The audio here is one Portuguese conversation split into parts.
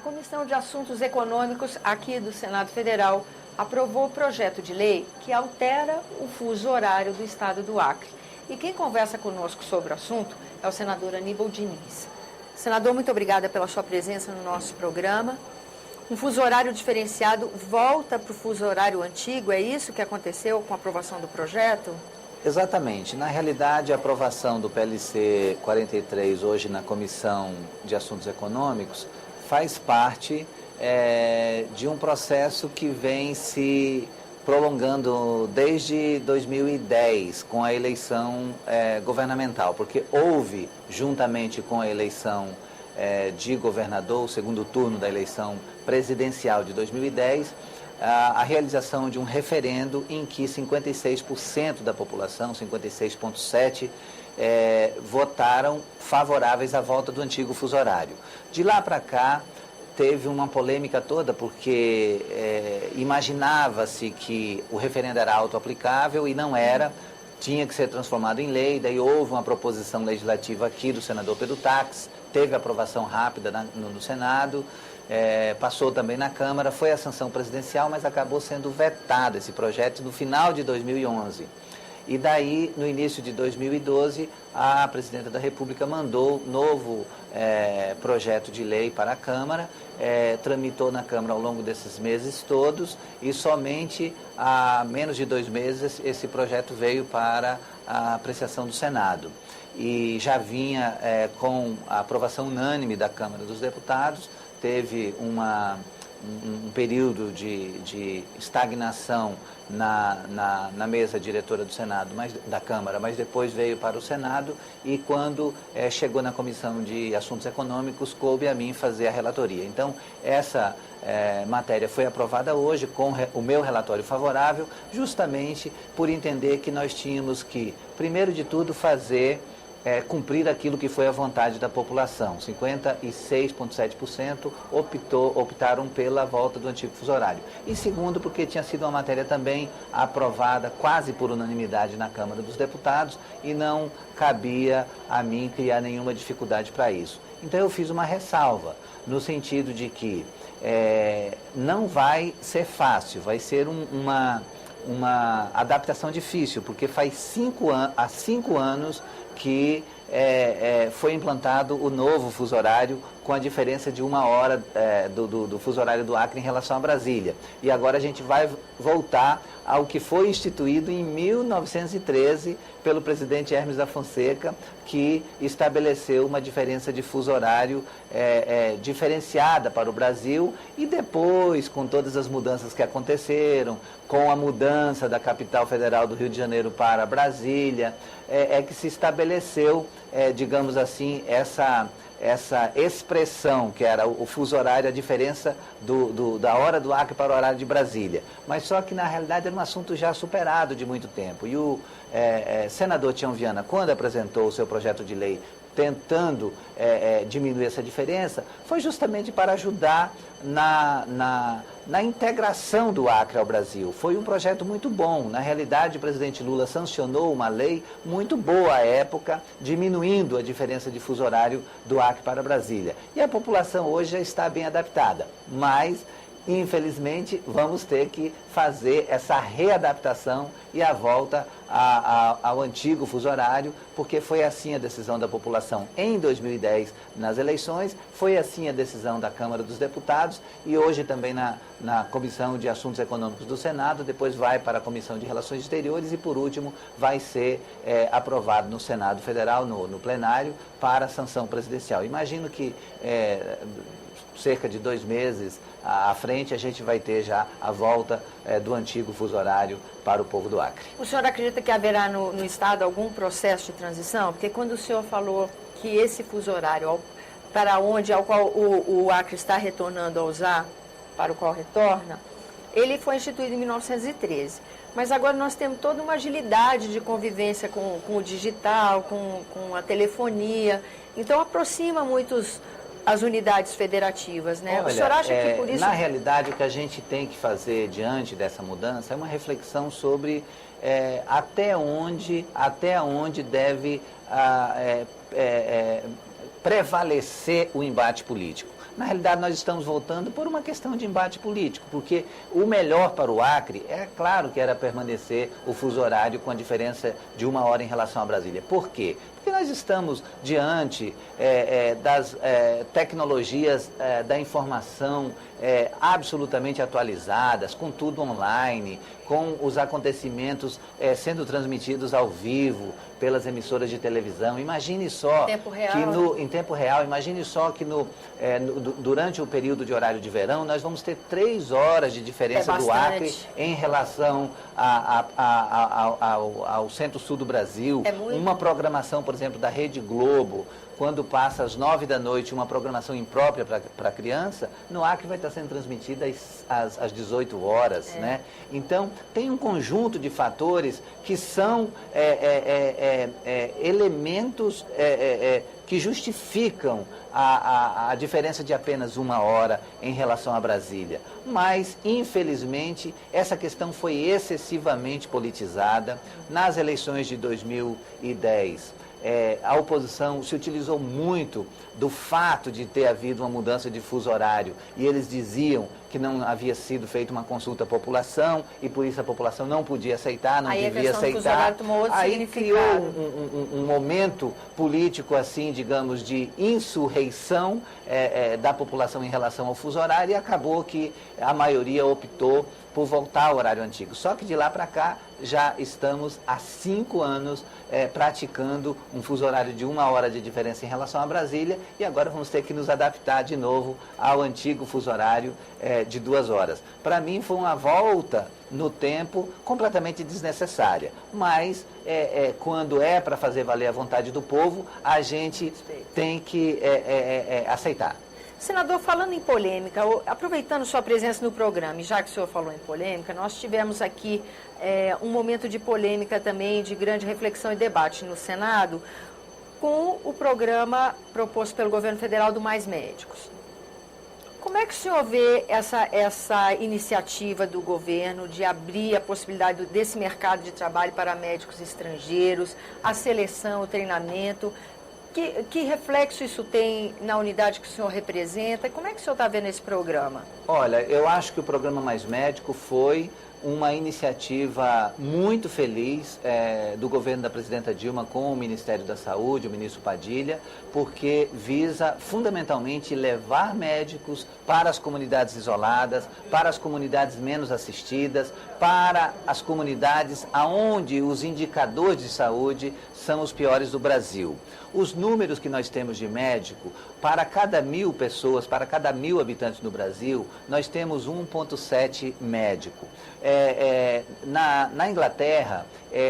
Comissão de Assuntos Econômicos aqui do Senado Federal aprovou o projeto de lei que altera o fuso horário do estado do Acre. E quem conversa conosco sobre o assunto é o senador Aníbal Diniz. Senador, muito obrigada pela sua presença no nosso programa. Um fuso horário diferenciado volta para o fuso horário antigo, é isso que aconteceu com a aprovação do projeto? Exatamente. Na realidade, a aprovação do PLC 43 hoje na Comissão de Assuntos Econômicos faz parte de um processo que vem se prolongando desde 2010 com a eleição governamental, porque houve, juntamente com a eleição de governador, o segundo turno da eleição presidencial de 2010, a realização de um referendo em que 56% da população, 56,7%, votaram favoráveis à volta do antigo fuso horário. De lá para cá, teve uma polêmica toda, porque imaginava-se que o referendo era autoaplicável e não era, tinha que ser transformado em lei. Daí houve uma proposição legislativa aqui do senador Pedro Taques, teve aprovação rápida no Senado, passou também na Câmara, foi a sanção presidencial, mas acabou sendo vetado esse projeto no final de 2011. E daí, no início de 2012, a Presidenta da República mandou novo projeto de lei para a Câmara, tramitou na Câmara ao longo desses meses todos e somente há menos de 2 meses esse projeto veio para a apreciação do Senado. E já vinha com a aprovação unânime da Câmara dos Deputados, teve um período de estagnação na mesa diretora do Senado, da Câmara, mas depois veio para o Senado e quando chegou na Comissão de Assuntos Econômicos, coube a mim fazer a relatoria. Então, essa matéria foi aprovada hoje com o meu relatório favorável, justamente por entender que nós tínhamos que, primeiro de tudo, cumprir aquilo que foi a vontade da população. 56,7% optaram pela volta do antigo fuso horário. E segundo, porque tinha sido uma matéria também aprovada quase por unanimidade na Câmara dos Deputados e não cabia a mim criar nenhuma dificuldade para isso. Então eu fiz uma ressalva, no sentido de que não vai ser fácil, vai ser uma adaptação difícil, porque há 5 anos que foi implantado o novo fuso horário, com a diferença de 1 hora do fuso horário do Acre em relação a Brasília. E agora a gente vai voltar ao que foi instituído em 1913 pelo presidente Hermes da Fonseca, que estabeleceu uma diferença de fuso horário diferenciada para o Brasil, e depois, com todas as mudanças que aconteceram, com a mudança da capital federal do Rio de Janeiro para Brasília, que se estabeleceu, digamos assim, essa expressão, que era o fuso horário, a diferença da hora do Acre para o horário de Brasília. Mas só que, na realidade, era um assunto já superado de muito tempo. E o senador Tião Viana, quando apresentou o seu projeto de lei tentando diminuir essa diferença, foi justamente para ajudar na integração do Acre ao Brasil. Foi um projeto muito bom. Na realidade, o presidente Lula sancionou uma lei muito boa à época, diminuindo a diferença de fuso horário do Acre para Brasília. E a população hoje já está bem adaptada, mas infelizmente vamos ter que fazer essa readaptação e a volta ao antigo fuso horário, porque foi assim a decisão da população em 2010 nas eleições, foi assim a decisão da Câmara dos Deputados e hoje também na Comissão de Assuntos Econômicos do Senado, depois vai para a Comissão de Relações Exteriores e, por último, vai ser aprovado no Senado Federal, no plenário, para a sanção presidencial. Imagino que cerca de 2 meses à frente, a gente vai ter já a volta do antigo fuso horário para o povo do Acre. O senhor acredita que haverá no Estado algum processo de transição? Porque quando o senhor falou que esse fuso horário ao qual o Acre está retornando a usar, para o qual retorna, ele foi instituído em 1913. Mas agora nós temos toda uma agilidade de convivência com o digital, com a telefonia. Então aproxima muitos as unidades federativas, né? Olha, o senhor acha que por isso... Na realidade, o que a gente tem que fazer diante dessa mudança é uma reflexão sobre até onde deve prevalecer o embate político. Na realidade, nós estamos voltando por uma questão de embate político, porque o melhor para o Acre, é claro que era permanecer o fuso horário com a diferença de 1 hora em relação a Brasília. Por quê? Porque nós estamos diante das tecnologias da informação absolutamente atualizadas, com tudo online, com os acontecimentos sendo transmitidos ao vivo pelas emissoras de televisão. Imagine só que em tempo real, imagine só que durante o período de horário de verão, nós vamos ter 3 horas de diferença do Acre em relação ao centro-sul do Brasil. Uma programação, por exemplo, da Rede Globo, quando passa às 9 da noite uma programação imprópria para a criança, no Acre vai estar sendo transmitida às 18 horas. Né? Então, tem um conjunto de fatores que são elementos que justificam a diferença de apenas 1 hora em relação a Brasília. Mas, infelizmente, essa questão foi excessivamente politizada nas eleições de 2010. A oposição se utilizou muito do fato de ter havido uma mudança de fuso horário e eles diziam que não havia sido feita uma consulta à população e por isso a população não podia aceitar, não devia aceitar. Aí criou um momento político assim, digamos, de insurreição da população em relação ao fuso horário e acabou que a maioria optou por voltar ao horário antigo. Só que de lá para cá já estamos há 5 anos praticando um fuso horário de 1 hora de diferença em relação a Brasília e agora vamos ter que nos adaptar de novo ao antigo fuso horário de 2 horas. Para mim foi uma volta no tempo completamente desnecessária, mas quando é para fazer valer a vontade do povo, a gente tem que aceitar. Senador, falando em polêmica, aproveitando sua presença no programa, e já que o senhor falou em polêmica, nós tivemos aqui um momento de polêmica também, de grande reflexão e debate no Senado, com o programa proposto pelo governo federal do Mais Médicos. Como é que o senhor vê essa iniciativa do governo de abrir a possibilidade desse mercado de trabalho para médicos estrangeiros, a seleção, o treinamento? Que reflexo isso tem na unidade que o senhor representa? Como é que o senhor está vendo esse programa? Olha, eu acho que o programa Mais Médico foi uma iniciativa muito feliz do governo da presidenta Dilma com o Ministério da Saúde, o ministro Padilha, porque visa fundamentalmente levar médicos para as comunidades isoladas, para as comunidades menos assistidas, para as comunidades onde os indicadores de saúde são os piores do Brasil. Os números que nós temos de médico, para cada 1.000 pessoas, para cada 1.000 habitantes no Brasil, nós temos 1,7 médico. Na Inglaterra,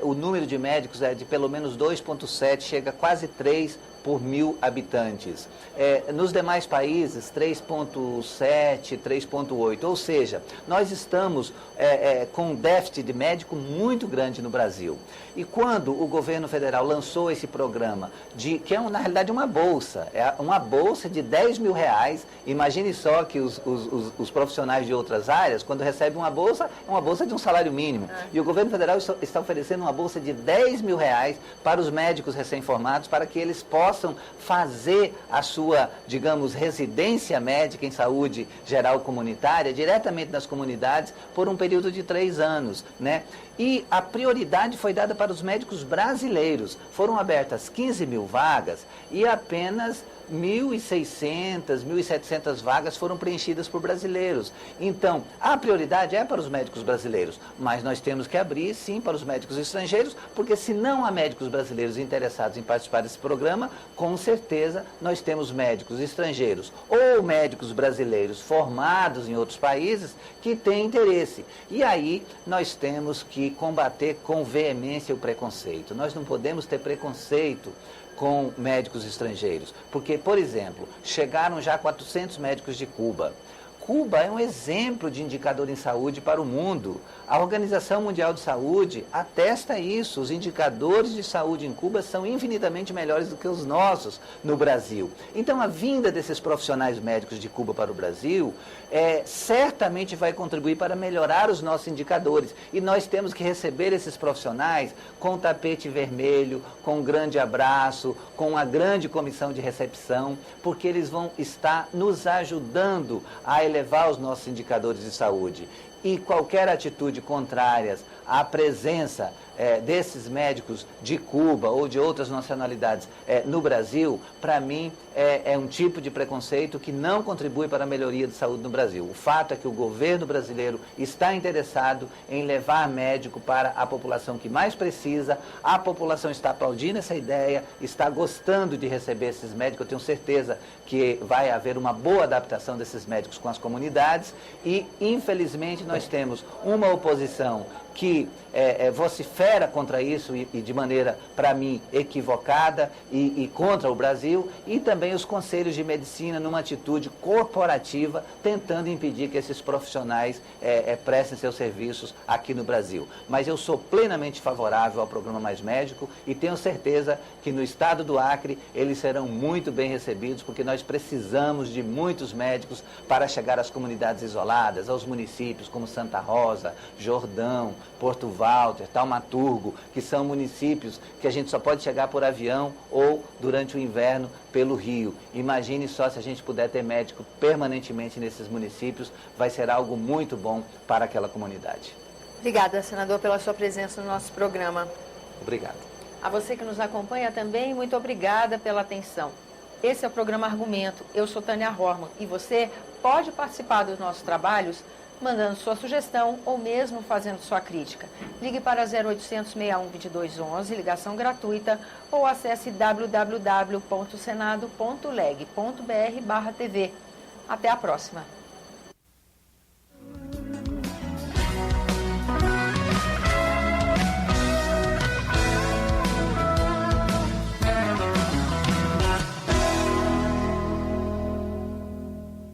o número de médicos é de pelo menos 2,7, chega a quase 3 por 1.000 habitantes. Nos demais países, 3,7, 3,8. Ou seja, nós estamos com um déficit de médico muito grande no Brasil. E quando o governo federal lançou esse programa, que é na realidade uma bolsa de R$10.000, imagine só que os profissionais de outras áreas, quando recebem uma bolsa, é uma bolsa de um salário mínimo. E o governo federal está oferecendo uma bolsa de R$10.000 para os médicos recém-formados, para que eles possam fazer a sua, digamos, residência médica em saúde geral comunitária diretamente nas comunidades por um período de 3 anos, né? E a prioridade foi dada para os médicos brasileiros. Foram abertas 15.000 vagas e apenas 1.600, 1.700 vagas foram preenchidas por brasileiros. Então, a prioridade é para os médicos brasileiros, mas nós temos que abrir, sim, para os médicos estrangeiros, porque se não há médicos brasileiros interessados em participar desse programa, com certeza nós temos médicos estrangeiros ou médicos brasileiros formados em outros países que têm interesse. E aí nós temos que combater com veemência o preconceito. Nós não podemos ter preconceito com médicos estrangeiros, porque, por exemplo, chegaram já 400 médicos de Cuba. Cuba é um exemplo de indicador em saúde para o mundo. A Organização Mundial de Saúde atesta isso. Os indicadores de saúde em Cuba são infinitamente melhores do que os nossos no Brasil. Então, a vinda desses profissionais médicos de Cuba para o Brasil certamente vai contribuir para melhorar os nossos indicadores. E nós temos que receber esses profissionais com tapete vermelho, com um grande abraço, com uma grande comissão de recepção, porque eles vão estar nos ajudando a elevar os nossos indicadores de saúde. E qualquer atitude contrária à presença desses médicos de Cuba ou de outras nacionalidades no Brasil, para mim, é um tipo de preconceito que não contribui para a melhoria de saúde no Brasil. O fato é que o governo brasileiro está interessado em levar médico para a população que mais precisa, a população está aplaudindo essa ideia, está gostando de receber esses médicos, eu tenho certeza que vai haver uma boa adaptação desses médicos com as comunidades e, infelizmente, nós temos uma oposição que vocifera contra isso e de maneira, para mim, equivocada e contra o Brasil, e também os conselhos de medicina numa atitude corporativa, tentando impedir que esses profissionais prestem seus serviços aqui no Brasil. Mas eu sou plenamente favorável ao Programa Mais Médico e tenho certeza que no estado do Acre eles serão muito bem recebidos, porque nós precisamos de muitos médicos para chegar às comunidades isoladas, aos municípios como Santa Rosa, Jordão, Porto Walter, Taumaturgo, que são municípios que a gente só pode chegar por avião ou, durante o inverno, pelo rio. Imagine só se a gente puder ter médico permanentemente nesses municípios, vai ser algo muito bom para aquela comunidade. Obrigada, senador, pela sua presença no nosso programa. Obrigado. A você que nos acompanha também, muito obrigada pela atenção. Esse é o programa Argumento. Eu sou Tânia Horman e você pode participar dos nossos trabalhos mandando sua sugestão ou mesmo fazendo sua crítica. Ligue para 0800 61 2211, ligação gratuita, ou acesse www.senado.leg.br/TV. Até a próxima.